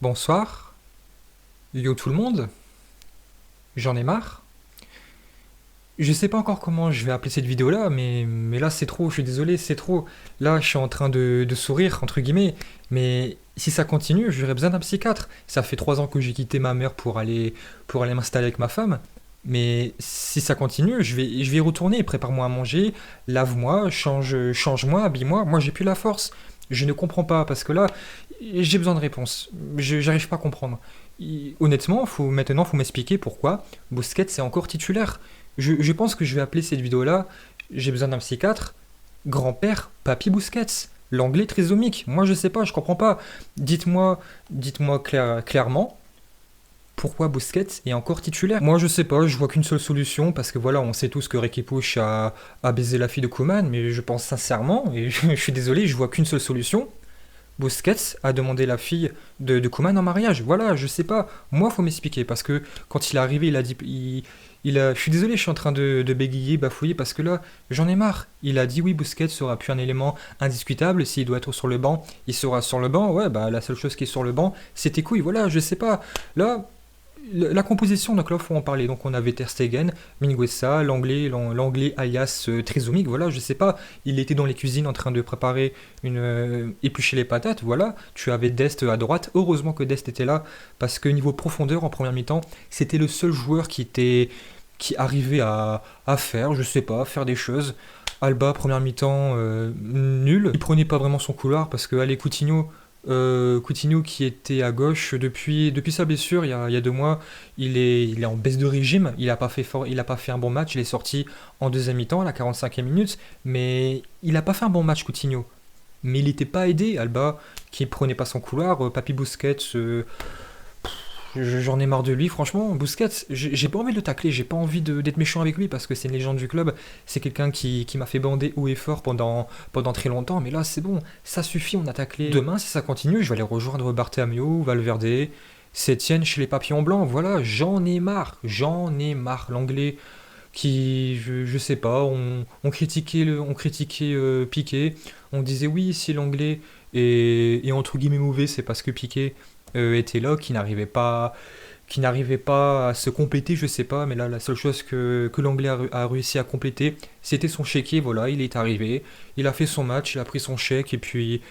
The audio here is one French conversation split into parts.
Bonsoir, yo tout le monde, j'en ai marre. Je sais pas encore comment je vais appeler cette vidéo là, mais là c'est trop, je suis désolé, c'est trop. Là je suis en train de sourire, entre guillemets, mais si ça continue, j'aurai besoin d'un psychiatre. Ça fait 3 ans que j'ai quitté ma mère pour aller m'installer avec ma femme, mais si ça continue, je vais y retourner, prépare-moi à manger, lave-moi, change-moi, habille-moi, moi j'ai plus la force. Je ne comprends pas, parce que là, j'ai besoin de réponses. J'arrive pas à comprendre. Honnêtement, maintenant, faut m'expliquer pourquoi Busquets est encore titulaire. Je pense que je vais appeler cette vidéo-là J'ai besoin d'un psychiatre, grand-père, papy Busquets. L'anglais trisomique. Moi, je sais pas, je comprends pas. Dites-moi clairement pourquoi Busquets est encore titulaire. Moi, je sais pas, je vois qu'une seule solution, parce que voilà, on sait tous que Riqui Puig a baisé la fille de Koeman, mais je pense sincèrement, et je suis désolé, je vois qu'une seule solution. Busquets a demandé la fille de Koeman en mariage. Voilà, je sais pas. Moi, faut m'expliquer, parce que quand il est arrivé, il a dit. Je suis désolé, je suis en train de bégayer, bafouiller, parce que là, j'en ai marre. Il a dit oui, Busquets sera plus un élément indiscutable. S'il doit être sur le banc, il sera sur le banc. Ouais, bah la seule chose qui est sur le banc, c'est tes couilles. Voilà, je sais pas. Là, la composition, donc là, faut en parler. Donc on avait Ter Stegen, Mingueza, l'anglais alias Trizomic, voilà, je sais pas, il était dans les cuisines en train de préparer éplucher les patates, voilà. Tu avais Dest à droite, heureusement que Dest était là, parce que niveau profondeur en première mi-temps, c'était le seul joueur qui arrivait à faire, je sais pas, faire des choses. Alba, première mi-temps, nul. Il prenait pas vraiment son couloir parce que allez, Coutinho qui était à gauche depuis sa blessure il y a 2 mois, il est en baisse de régime, il a pas fait un bon match, il est sorti en deuxième mi-temps à la 45e minute, mais il a pas fait un bon match Coutinho. Mais il n'était pas aidé, Alba qui prenait pas son couloir, Papy Busquets, j'en ai marre de lui, franchement. Busquets, j'ai pas envie de le tacler, j'ai pas envie d'être méchant avec lui parce que c'est une légende du club. C'est quelqu'un qui m'a fait bander haut et fort pendant très longtemps. Mais là, c'est bon, ça suffit, on a taclé. Demain, si ça continue, je vais aller rejoindre Bartomeu, Valverde, Sétienne chez les papillons blancs. Voilà, j'en ai marre. L'anglais qui, je sais pas, on critiquait Piqué. On disait oui, si l'anglais est entre guillemets mauvais, c'est parce que Piqué était là, qui n'arrivait pas à se compléter, je sais pas, mais là, la seule chose que l'anglais a réussi à compléter, c'était son chéquier, voilà, il est arrivé, il a fait son match, il a pris son chèque, et puis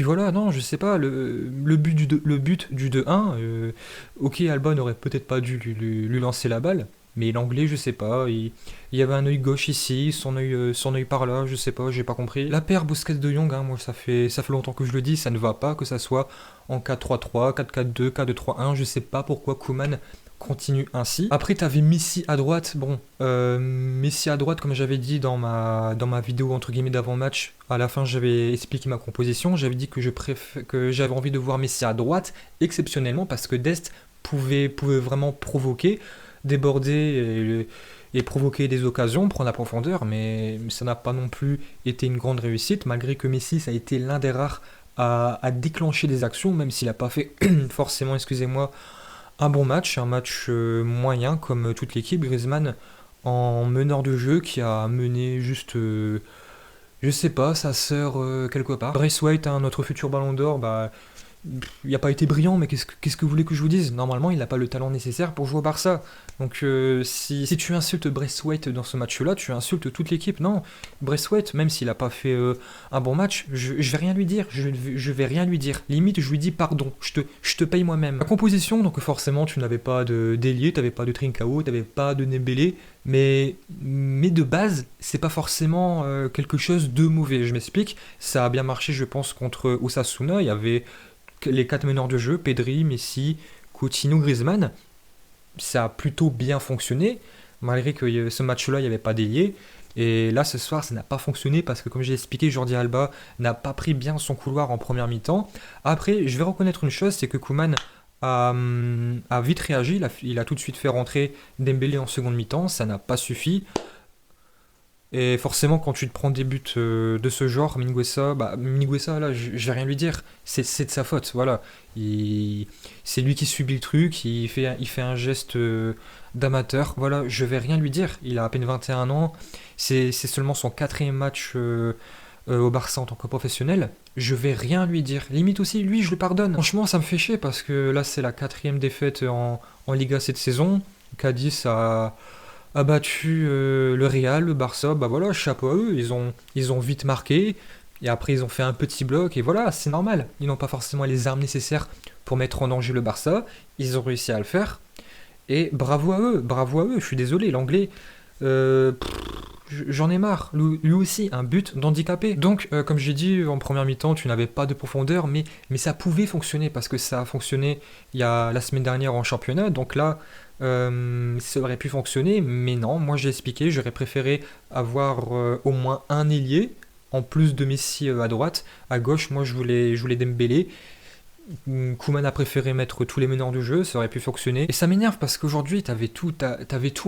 voilà, non, je sais pas, le but du 2-1, ok, Alba n'aurait peut-être pas dû lui lancer la balle, mais l'anglais, je sais pas, il y avait un œil gauche ici, son œil par là, je sais pas, j'ai pas compris. La paire Busquets de Jong, hein, moi ça fait longtemps que je le dis, ça ne va pas, que ça soit en 4-3-3, 4-4-2, 4-2-3-1, je sais pas pourquoi Koeman continue ainsi. Après, t'avais Messi à droite. Bon, Messi à droite, comme j'avais dit dans ma vidéo entre guillemets d'avant-match, à la fin j'avais expliqué ma composition. J'avais dit que j'avais envie de voir Messi à droite, exceptionnellement, parce que Dest pouvait vraiment provoquer, déborder et provoquer des occasions, prendre la profondeur, mais ça n'a pas non plus été une grande réussite, malgré que Messi, ça a été l'un des rares à déclencher des actions, même s'il n'a pas fait forcément, excusez-moi, un bon match, un match moyen comme toute l'équipe. Griezmann en meneur de jeu qui a mené juste, je sais pas, sa sœur quelque part. Braithwaite, notre futur ballon d'or, bah, il n'a pas été brillant, mais qu'est-ce que vous voulez que je vous dise? Normalement, il n'a pas le talent nécessaire pour jouer au Barça. Donc, si tu insultes Braithwaite dans ce match-là, tu insultes toute l'équipe. Non, Braithwaite, même s'il n'a pas fait un bon match, je vais rien lui dire. Je vais rien lui dire. Limite, je lui dis pardon. Je te paye moi-même. La composition, donc forcément, tu n'avais pas de Délier, tu n'avais pas de Trincao, tu n'avais pas de Nembélé. Mais de base, c'est pas forcément quelque chose de mauvais. Je m'explique. Ça a bien marché, je pense, contre Osasuna. Il y avait les 4 meneurs de jeu, Pedri, Messi, Coutinho, Griezmann. Ça a plutôt bien fonctionné, malgré que ce match-là, il n'y avait pas d'ailier. Et là, ce soir, ça n'a pas fonctionné parce que, comme j'ai expliqué, Jordi Alba n'a pas pris bien son couloir en première mi-temps. Après, je vais reconnaître une chose, c'est que Koeman a vite réagi. Il a tout de suite fait rentrer Dembélé en seconde mi-temps. Ça n'a pas suffi. Et forcément, quand tu te prends des buts de ce genre, Mingueza, là, je vais rien lui dire. C'est de sa faute, voilà. C'est lui qui subit le truc, il fait un geste d'amateur. Voilà, je vais rien lui dire. Il a à peine 21 ans. C'est seulement son quatrième match au Barça en tant que professionnel. je vais rien lui dire. Limite aussi, lui, je le pardonne. Franchement, ça me fait chier parce que là, c'est la quatrième défaite en Liga cette saison. Cadiz a battu le Real, le Barça. Bah voilà, chapeau à eux. Ils ont vite marqué. Et après, ils ont fait un petit bloc. Et voilà, c'est normal. Ils n'ont pas forcément les armes nécessaires pour mettre en danger le Barça. Ils ont réussi à le faire. Et bravo à eux, bravo à eux. Je suis désolé, l'anglais. euh, J'en ai marre. Lui aussi, un but d'handicapé. Donc, comme j'ai dit, en première mi-temps, tu n'avais pas de profondeur, mais ça pouvait fonctionner parce que ça a fonctionné il y a la semaine dernière en championnat. Donc là, ça aurait pu fonctionner, mais non. Moi, j'ai expliqué, j'aurais préféré avoir au moins un ailier en plus de Messi à droite. À gauche, moi, je voulais Dembélé. Koeman a préféré mettre tous les meneurs du jeu, ça aurait pu fonctionner. Et ça m'énerve parce qu'aujourd'hui, t'avais tout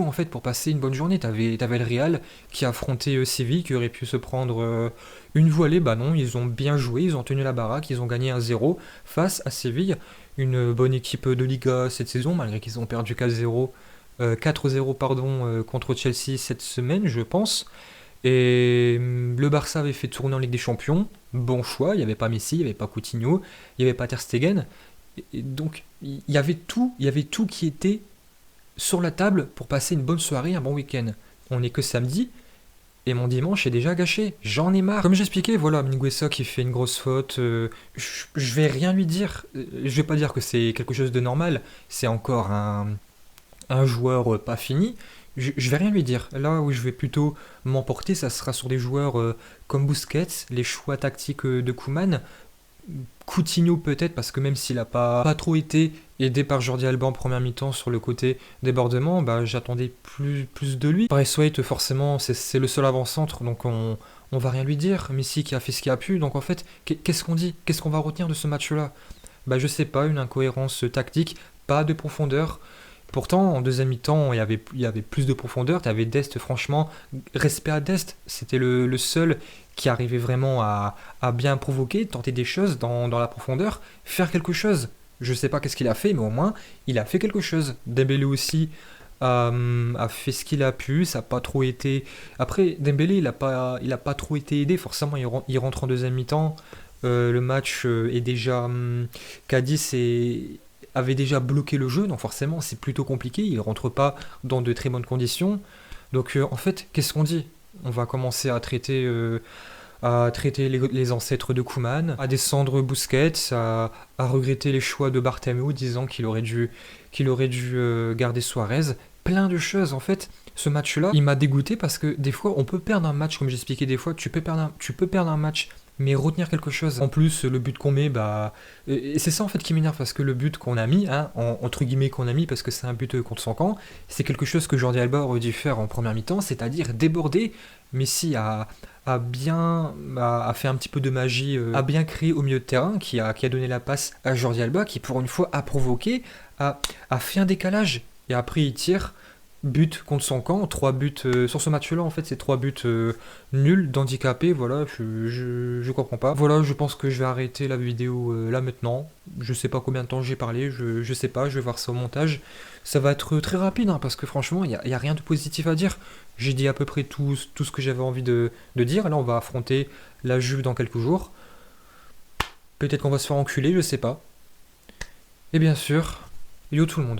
en fait pour passer une bonne journée. T'avais le Real qui a affronté Séville, qui aurait pu se prendre une voilée. Bah non, ils ont bien joué, ils ont tenu la baraque, ils ont gagné 1-0 face à Séville. Une bonne équipe de Liga cette saison, malgré qu'ils ont perdu 4-0, 4-0 pardon, contre Chelsea cette semaine, je pense. Et le Barça avait fait tourner en Ligue des Champions. Bon choix, il n'y avait pas Messi, il n'y avait pas Coutinho, il n'y avait pas Ter Stegen. Et donc il y avait tout qui était sur la table pour passer une bonne soirée, un bon week-end. On n'est que samedi et mon dimanche est déjà gâché. J'en ai marre. Comme j'expliquais, voilà, Minguesa qui fait une grosse faute. Je vais rien lui dire. Je vais pas dire que c'est quelque chose de normal. C'est encore un joueur pas fini, je vais rien lui dire. Là où je vais plutôt m'emporter, ça sera sur des joueurs comme Busquets, les choix tactiques de Koeman, Coutinho peut-être, parce que même s'il n'a pas trop été aidé par Jordi Alba en première mi-temps sur le côté débordement, bah, j'attendais plus de lui. Braithwaite, forcément, c'est le seul avant-centre, donc on va rien lui dire. Messi qui a fait ce qu'il a pu, donc en fait, qu'est-ce qu'on dit? Qu'est-ce qu'on va retenir de ce match-là? Bah je sais pas, une incohérence tactique, pas de profondeur. Pourtant, en deuxième mi-temps, il y avait plus de profondeur. Tu avais Dest, franchement, respect à Dest. C'était le seul qui arrivait vraiment à bien provoquer, tenter des choses dans la profondeur, faire quelque chose. Je sais pas qu'est-ce qu'il a fait, mais au moins, il a fait quelque chose. Dembélé aussi a fait ce qu'il a pu. Ça n'a pas trop été. Après, Dembélé, il a pas trop été aidé. Forcément, il rentre en deuxième mi-temps. Le match est déjà. Cadiz avait déjà bloqué le jeu, donc forcément c'est plutôt compliqué, il ne rentre pas dans de très bonnes conditions. Donc en fait, qu'est-ce qu'on dit? On va commencer à traiter les ancêtres de Koeman, à descendre Busquets, à regretter les choix de Bartomeu, disant qu'il aurait dû garder Suarez. Plein de choses en fait. Ce match-là, il m'a dégoûté parce que des fois, on peut perdre un match, comme j'expliquais des fois, tu peux perdre un match, mais retenir quelque chose. En plus, le but qu'on met, bah, et c'est ça en fait qui m'énerve parce que le but qu'on a mis, hein, entre guillemets qu'on a mis parce que c'est un but contre son camp, c'est quelque chose que Jordi Alba aurait dû faire en première mi-temps, c'est-à-dire déborder. Messi a fait un petit peu de magie, a bien créé au milieu de terrain, qui a donné la passe à Jordi Alba, qui pour une fois a provoqué, a fait un décalage et après il tire. But contre son camp, 3 buts sur ce match-là en fait c'est 3 buts nuls d'handicapés, voilà, je comprends pas. Voilà, je pense que je vais arrêter la vidéo là maintenant. Je sais pas combien de temps j'ai parlé, je sais pas, je vais voir ça au montage. Ça va être très rapide hein, parce que franchement y a rien de positif à dire. J'ai dit à peu près tout ce que j'avais envie de dire. Là on va affronter la Juve dans quelques jours. Peut-être qu'on va se faire enculer, je sais pas. Et bien sûr, yo tout le monde.